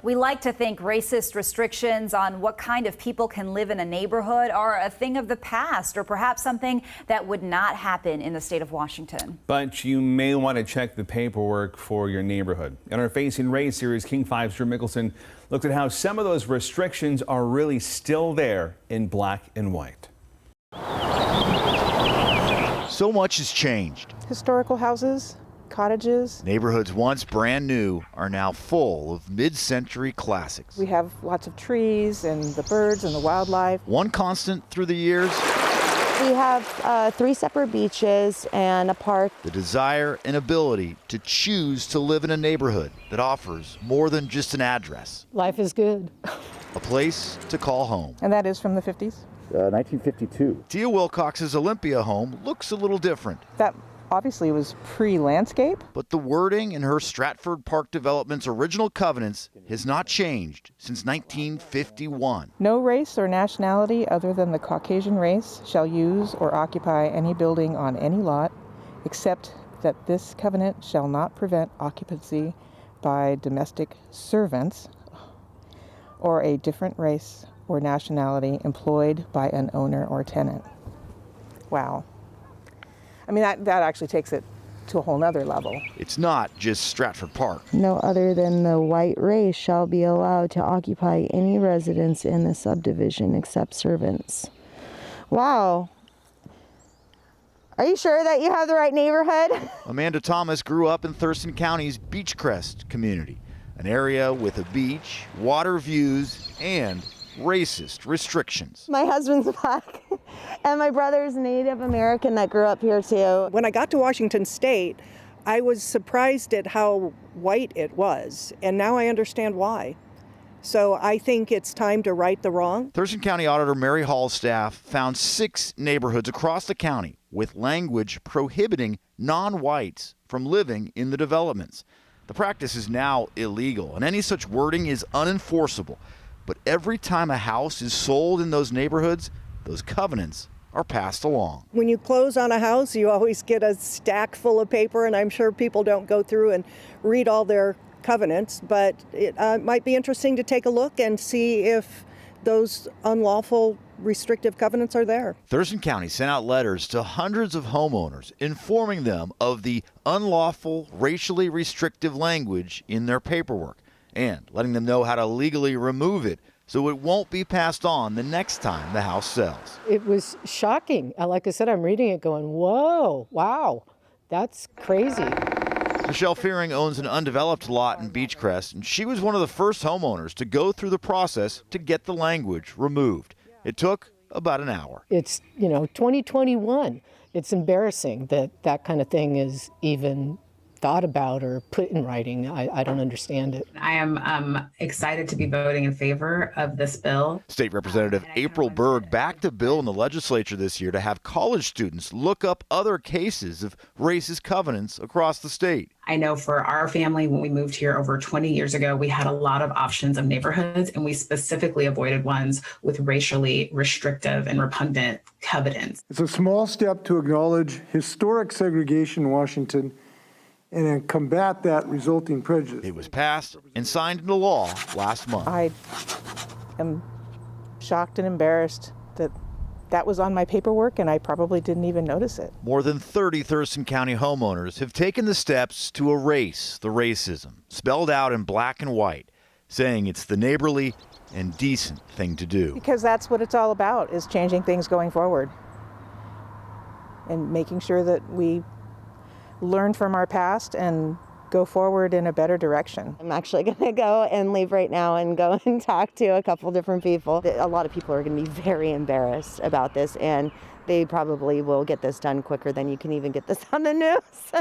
We like to think racist restrictions on what kind of people can live in a neighborhood are a thing of the past, or perhaps something that would not happen in the state of Washington. But you may want to check the paperwork for your neighborhood. In our Facing Race series, King 5's Drew Mickelson looked at how some of those restrictions are really still there in black and white. So much has changed. Historical houses, cottages. Neighborhoods once brand new are now full of mid-century classics. We have lots of trees and the birds and the wildlife. One constant through the years, we have 3 separate beaches and a park. the desire and ability to choose to live in a neighborhood that offers more than just an address. Life is good. A place to call home. And that is from the 50s. 1952. Tia Wilcox's Olympia home looks a little different. That obviously was pre-landscape. But the wording in her Stratford Park development's original covenants has not changed since 1951. No race or nationality other than the Caucasian race shall use or occupy any building on any lot, except that this covenant shall not prevent occupancy by domestic servants or a different race or nationality employed by an owner or tenant. Wow. I mean, that actually takes it to a whole nother level. It's not just Stratford Park. No other than the white race shall be allowed to occupy any residence in the subdivision except servants. Wow. Are you sure that you have the right neighborhood? Amanda Thomas grew up in Thurston County's Beachcrest community, an area with a beach, water views, and racist restrictions. My husband's black and my brother's Native American that grew up here too. When I got to Washington State, I was surprised at how white it was, and now I understand why. So I think it's time to right the wrong. Thurston County Auditor Mary Hall's staff found 6 neighborhoods across the county with language prohibiting non-whites from living in the developments. The practice is now illegal, and any such wording is unenforceable. But every time a house is sold in those neighborhoods, those covenants are passed along. When you close on a house, you always get a stack full of paper, and I'm sure people don't go through and read all their covenants, but it might be interesting to take a look and see if those unlawful restrictive covenants are there. Thurston County sent out letters to hundreds of homeowners informing them of the unlawful, racially restrictive language in their paperwork, and letting them know how to legally remove it so it won't be passed on the next time the house sells. It was shocking. Like I said, I'm reading it going, whoa, wow, that's crazy. Michelle Fearing owns an undeveloped lot in Beachcrest, and she was one of the first homeowners to go through the process to get the language removed. It took about an hour. It's, 2021. It's embarrassing that that kind of thing is even thought about or put in writing. I don't understand it. I am excited to be voting in favor of this bill. State Representative April Berg backed a bill in the legislature this year to have college students look up other cases of racist covenants across the state. I know for our family, when we moved here over 20 years ago, we had a lot of options of neighborhoods, and we specifically avoided ones with racially restrictive and repugnant covenants. It's a small step to acknowledge historic segregation in Washington and then combat that resulting prejudice. It was passed and signed into law last month. I am shocked and embarrassed that that was on my paperwork and I probably didn't even notice it. More than 30 Thurston County homeowners have taken the steps to erase the racism, spelled out in black and white, saying it's the neighborly and decent thing to do. Because that's what it's all about, is changing things going forward and making sure that we learn from our past and go forward in a better direction. I'm actually going to go and leave right now and go and talk to a couple different people. A lot of people are going to be very embarrassed about this, and they probably will get this done quicker than you can even get this on the news.